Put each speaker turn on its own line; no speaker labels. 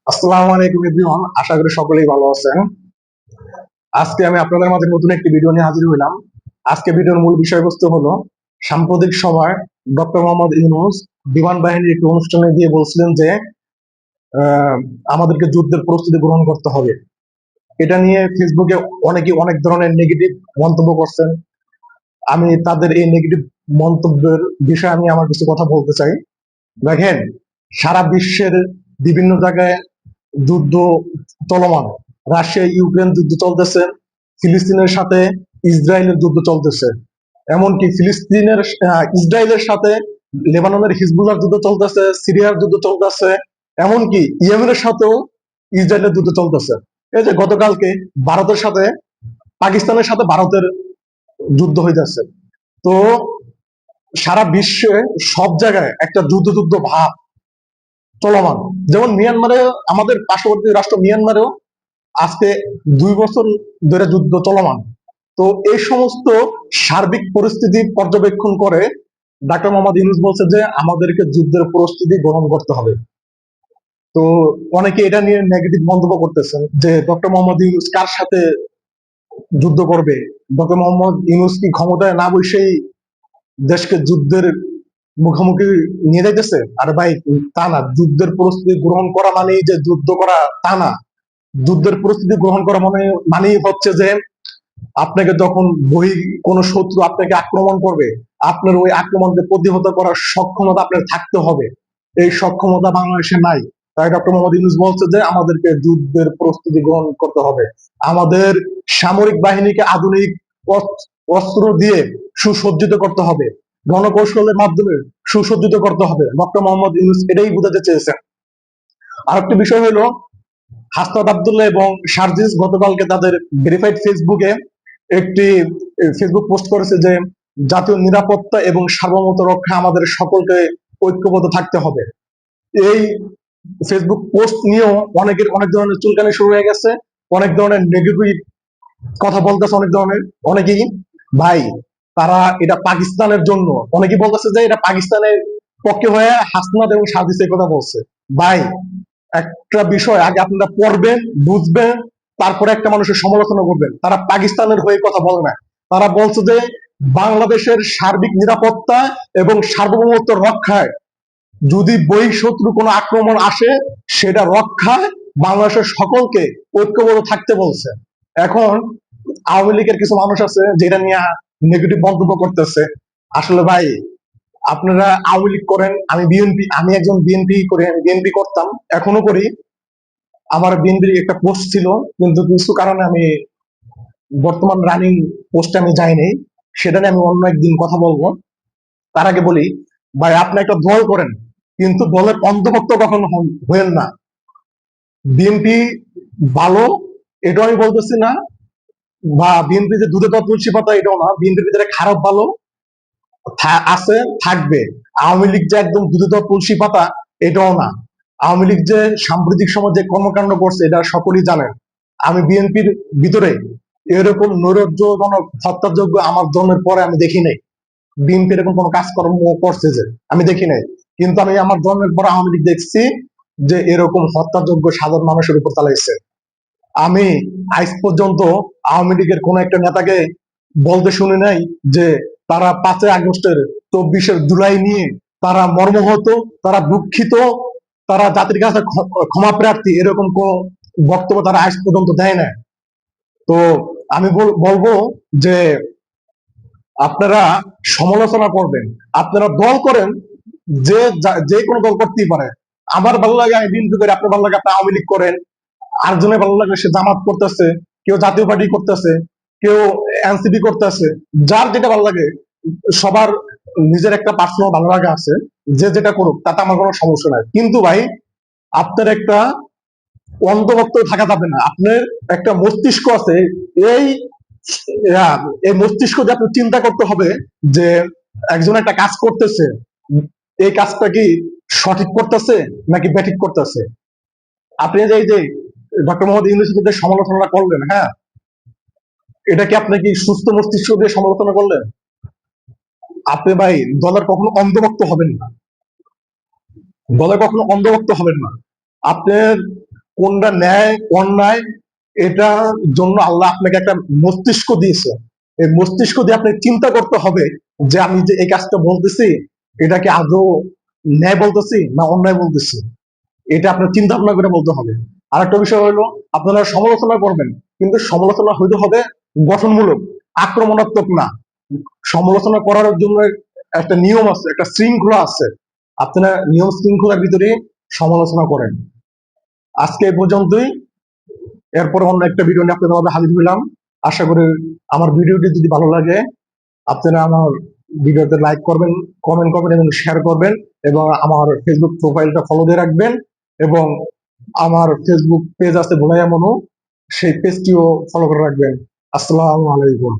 আসসালামু আলাইকুম এভরিওয়ান, আশা করি সকলেই ভালো আছেন। আজকে আমি আপনাদের মাঝে নতুন একটি ভিডিও নিয়ে হাজির হইলাম। আজকে ভিডিওর মূল বিষয়বস্তু হলো সাম্প্রতিক সময় ডক্টর মোহাম্মদ ইউনূস বিমান বাহিনীর একটি অনুষ্ঠানে গিয়ে বলছিলেন যে আহ, আমাদেরকে যুদ্ধের প্রস্তুতি গ্রহণ করতে হবে। এটা নিয়ে ফেসবুকে অনেকে অনেক ধরনের নেগেটিভ মন্তব্য করছেন। আমি তাদের এই নেগেটিভ মন্তব্যের বিষয়ে আমি আমার কিছু কথা বলতে চাই। দেখেন, সারা বিশ্বের বিভিন্ন জায়গায় যুদ্ধ চলমান। রাশিয়া ইউক্রেন যুদ্ধ চলতেছে, ফিলিস্তিনের সাথে ইসরায়েলের যুদ্ধ চলতেছে, এমনকি ইসরায়েলের সাথে লেবাননের হিজবুল্লাহর যুদ্ধ চলতেছে, সিরিয়ার যুদ্ধ চলতেছে, এমনকি ইয়েমেনের সাথেও ইসরায়েলের যুদ্ধ চলতেছে। এই যে গতকালকে ভারতের সাথে পাকিস্তানের সাথে ভারতের যুদ্ধ হয়ে যাচ্ছে। তো সারা বিশ্বে সব জায়গায় একটা যুদ্ধ যুদ্ধ ভাব চলমান। যেমন মিয়ানমারে, আমাদের পার্শ্ববর্তী রাষ্ট্র মিয়ানমারেও আজকে 2 বছর ধরে যুদ্ধ চলমান। তো এই সমস্ত সার্বিক পরিস্থিতি পর্যবেক্ষণ করে ডাক্তার মোহাম্মদ ইউনূস বলছে যে আমাদেরকে যুদ্ধের প্রস্তুতি গ্রহণ করতে হবে। তো অনেকে এটা নিয়ে নেগেটিভ মন্তব্য করতেছেন যে ডক্টর মোহাম্মদ ইউনূস কার সাথে যুদ্ধ করবে। ডক্টর মোহাম্মদ ইউনূস কি ক্ষমতায় না বসেই দেশকে যুদ্ধের মুখোমুখি নিয়ে যাইতেছে? আর ভাই, তা না। যুদ্ধের প্রস্তুতি গ্রহণ করা মানেই যে যুদ্ধ করা, তা না। যুদ্ধের প্রস্তুতি গ্রহণ করা মানেই হচ্ছে যে আপনাকে যখন কোনো শত্রু আপনাকে আক্রমণ করবে, আপনার ওই আক্রমণকে প্রতিহত করার সক্ষমতা আপনার থাকতে হবে। এই সক্ষমতা বাংলাদেশে নাই। তাই ডক্টর মোহাম্মদ ইউনূস বলছে যে আমাদেরকে যুদ্ধের প্রস্তুতি গ্রহণ করতে হবে। আমাদের সামরিক বাহিনীকে আধুনিক অস্ত্র দিয়ে সুসজ্জিত করতে হবে, রণকৌশলের মাধ্যমে সুসজ্জিত করতে হবে। ডক্টর মোহাম্মদ ইউনূস এটাই বোঝাতে চেয়েছেন। আরেকটি বিষয় হলো, হাসনাত আব্দুল্লাহ এবং সার্জিস গতকালকে তাদের ভেরিফাইড ফেসবুকে একটি ফেসবুক পোস্ট করেছে যে জাতীয় নিরাপত্তা এবং সার্বভৌমত্ব রক্ষা আমাদের সকলকে ঐক্যবদ্ধ থাকতে হবে। এই ফেসবুক পোস্ট নিয়েও অনেকের অনেক ধরনের চুলকানি শুরু হয়ে গেছে, অনেক ধরনের নেগেটিভ কথা বলতেছে, অনেকেই ভাই, তারা এটা পাকিস্তানের জন্য, অনেকেই বলতেছে যে এটা পাকিস্তানের পক্ষে হয়ে হাসনাত এবং সার্জিস এই কথা বলছে। ভাই, একটা বিষয় আগে আপনারা পড়বেন, বুঝবেন, তারপরে একটা মানুষের সমালোচনা করবেন। তারা পাকিস্তানের হয়ে কথা বলে না। তারা বলছে যে বাংলাদেশের সার্বিক নিরাপত্তা এবং সার্বভৌমত্ব রক্ষায় যদি বহিঃশত্রু কোনো আক্রমণ আসে, সেটা রক্ষায় বাংলাদেশের সকলকে ঐক্যবদ্ধ থাকতে বলছে। এখন আওয়ামী লীগের কিছু মানুষ আছে যেটা নিয়ে নেগেটিভ মন্তব্য করতেছে। আসলে ভাই, আপনারা আওয়ামী লীগ করেন, আমি একজন বিএনপি করতাম, এখনো করি। আমার বিএনপির একটা পোস্ট ছিল, কিন্তু কিছু কারণে আমি বর্তমান রানিং পোস্টে আমি যাইনি। সেটা নিয়ে আমি অন্য একদিন কথা বলবো। তার আগে বলি, ভাই, আপনি একটা দল করেন, কিন্তু দলের অন্তর্ভুক্ত কখনো হয়েন না। বিএনপি ভালো, এটাও আমি বলতেছি না, বা বিএনপি যে দুধে তো তুলসী পাতা এটাও না। বিএনপির ভিতরে খারাপ ভালো আছে, থাকবে। আওয়ামী লীগ যে একদম দুধে তো তুলসী পাতা এটাও না। আওয়ামী লীগ যে সাম্প্রতিক সময় যে কর্মকাণ্ড করছে এটা সকলেই জানেন। আমি বিএনপির ভিতরে এরকম নৈরাজ্যজনক হত্যাযোগ্য আমার জন্মের পরে আমি দেখি নাই। বিএনপি এরকম কোনো কাজকর্ম করছে যে আমি দেখি নাই। কিন্তু আমি আমার জন্মের পর আওয়ামী লীগ দেখছি যে এরকম হত্যাযোগ্য সাধারণ মানুষের উপর চালাইছে। আমি আজ পর্যন্ত আওয়ামী লীগের কোন একটা নেতাকে বলতে শুনি নাই যে তারা 5ই আগস্টের 24শে জুলাই নিয়ে তারা মর্মাহত, তারা দুঃখিত, তারা জাতির কাছে ক্ষমা প্রার্থী, এরকম কোন বক্তব্য তারা আজ পর্যন্ত দেয় না। তো আমি বলবো যে আপনারা সমালোচনা করবেন, আপনারা দল করেন, যে কোনো দল করতেই পারে। আমার ভালো লাগে আমি বিএনপি করি, আপনার ভালো লাগে আপনি আওয়ামী লীগ করেন, আরেকজনের ভালো লাগে সে জামাত করতেছে, কেউ জাতীয় পার্টি করতেছে, কেউ এনসিপি করতেছে। যার যেটা ভালো লাগে, সবার নিজের একটা পার্সোনাল ভালো লাগা আছে, যে যেটা করুক তাতে আমার কোনো সমস্যা নাই। কিন্তু ভাই, আপনার একটা অন্ধভক্ত থাকা যাবে না। আপনার একটা মস্তিষ্ক আছে, এই এই মস্তিষ্ক দিয়ে আপনি চিন্তা করতে হবে যে একজন একটা কাজ করতেছে, এই কাজটা কি সঠিক করতেছে নাকি ব্যাঠিক করতেছে। আপনি যে এই যে ডক্টর মোহাম্মদ ইউনূসের যে সমালোচনা করলেন, হ্যাঁ, এটা কি আপনি কি সুস্থ মস্তিষ্ক দিয়ে সমালোচনা করলেন? আপনি ভাই দলের কখনো অন্ধভক্ত হবেন না, দলের কখনো অন্ধভক্ত হবেন না। আপনার কোনটা ন্যায় অন্যায়, এটার জন্য আল্লাহ আপনাকে একটা মস্তিষ্ক দিয়েছে। এই মস্তিষ্ক দিয়ে আপনি চিন্তা করতে হবে যে আমি যে এই কাজটা বলতেছি এটা কি আদৌ ন্যায় বলতেছি না অন্যায় বলতেছি, এটা আপনার চিন্তা ভাবনা করে বলতে হবে। আর একটা বিষয় হলো, আপনারা সমালোচনা করবেন, কিন্তু সমালোচনা হইতে হবে গঠনমূলক, আক্রমণাত্মক না। সমালোচনা করার জন্য একটা নিয়ম আছে, একটা শৃঙ্খলা আছে। আপনারা নিয়ম শৃঙ্খলার ভিতরে সমালোচনা করেন। আজকে এই পর্যন্তই। এরপর অন্য একটা ভিডিও নিয়ে আপনাদের মাঝে হাজির হইলাম। আশা করি আমার ভিডিওটি যদি ভালো লাগে আপনারা আমার ভিডিওতে লাইক করবেন, কমেন্ট করবেন এবং শেয়ার করবেন, এবং আমার ফেসবুক প্রোফাইলটা ফলো দিয়ে রাখবেন, এবং আমার ফেসবুক পেজ আছে ভোলাইয়া মনু, সেই পেজটিও ফলো করে রাখবেন। আসসালামু আলাইকুম।